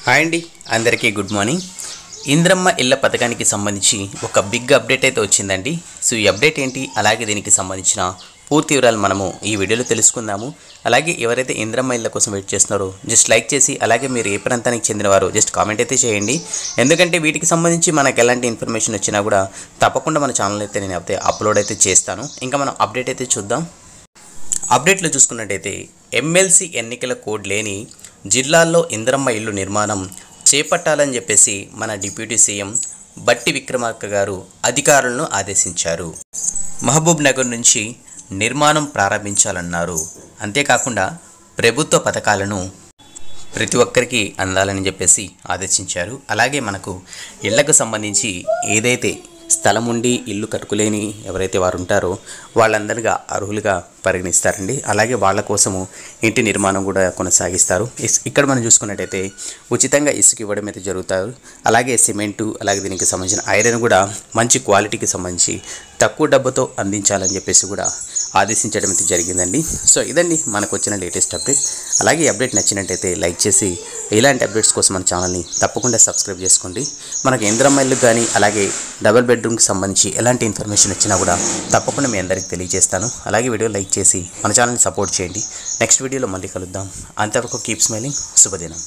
Hi అండి, అందరికీ good morning. Indiramma ఇళ్ల పథకానికి సంబంధించి ఒక బిగ్ అప్డేట్ అయితే వచ్చిందండి. సో ఈ అప్డేట్ ఏంటి, అలాగే దీనికి సంబంధించిన పూర్తి వివరాలు మనము ఈ వీడియోలో తెలుసుకుందాము. అలాగే ఎవరైతే ఇంద్రమ్మ ఇళ్ల కోసం వెయిట్ చేస్తున్నారో జస్ట్ లైక్ చేసి, అలాగే మీరు ఏ ప్రాంతానికి చెందినవారో జస్ట్ కామెంట్ అయితే చేయండి. ఎందుకంటే వీటికి సంబంధించి మనకు ఎలాంటి ఇన్ఫర్మేషన్ వచ్చినా కూడా తప్పకుండా మన ఛానల్ అయితే నేను అప్లోడ్ అయితే చేస్తాను. ఇంకా మనం అప్డేట్ అయితే చూద్దాం. అప్డేట్లో చూసుకున్నట్టయితే ఎమ్మెల్సీ ఎన్నికల కోడ్ లేని జిల్లాల్లో ఇంద్రమ్మ ఇల్లు నిర్మాణం చేపట్టాలని చెప్పేసి మన డిప్యూటీ సీఎం బట్టి విక్రమార్క గారు అధికారులను ఆదేశించారు. మహబూబ్ నగర్ నుంచి నిర్మాణం ప్రారంభించాలన్నారు. అంతేకాకుండా ప్రభుత్వ పథకాలను ప్రతి ఒక్కరికి అందాలని చెప్పేసి ఆదేశించారు. అలాగే మనకు ఇళ్లకు సంబంధించి ఏదైతే స్థలం ఉండి ఇల్లు కట్టుకోలేని ఎవరైతే వారు ఉంటారో వాళ్ళందరిగా అర్హులుగా పరిగణిస్తారండి. అలాగే వాళ్ళ కోసము ఇంటి నిర్మాణం కూడా కొనసాగిస్తారు. ఇక్కడ మనం చూసుకున్నట్టయితే ఉచితంగా ఇసుక ఇవ్వడం అయితే జరుగుతారు. అలాగే సిమెంటు, అలాగే దీనికి సంబంధించిన ఐరన్ కూడా మంచి క్వాలిటీకి సంబంధించి తక్కువ డబ్బుతో అందించాలని చెప్పేసి కూడా ఆదేశించడం అయితే జరిగిందండి. సో ఇదండి మనకు వచ్చిన లేటెస్ట్ అప్డేట్. అలాగే ఈ అప్డేట్ నచ్చినట్టయితే లైక్ చేసి ఇలాంటి అప్డేట్స్ కోసం మన ఛానల్ని తప్పకుండా సబ్స్క్రైబ్ చేసుకోండి. మనకు ఇంద్రమ్మ ఇల్లు కానీ అలాగే డబుల్ బెడ్రూమ్కి సంబంధించి ఎలాంటి ఇన్ఫర్మేషన్ వచ్చినా కూడా తప్పకుండా మీ అందరికీ తెలియజేస్తాను. అలాగే వీడియో లైక్ చేసి మన ఛానల్ని సపోర్ట్ చేయండి. నెక్స్ట్ వీడియోలో మళ్ళీ కలుద్దాం. అంతవరకు కీప్ స్మైలింగ్. శుభదినం.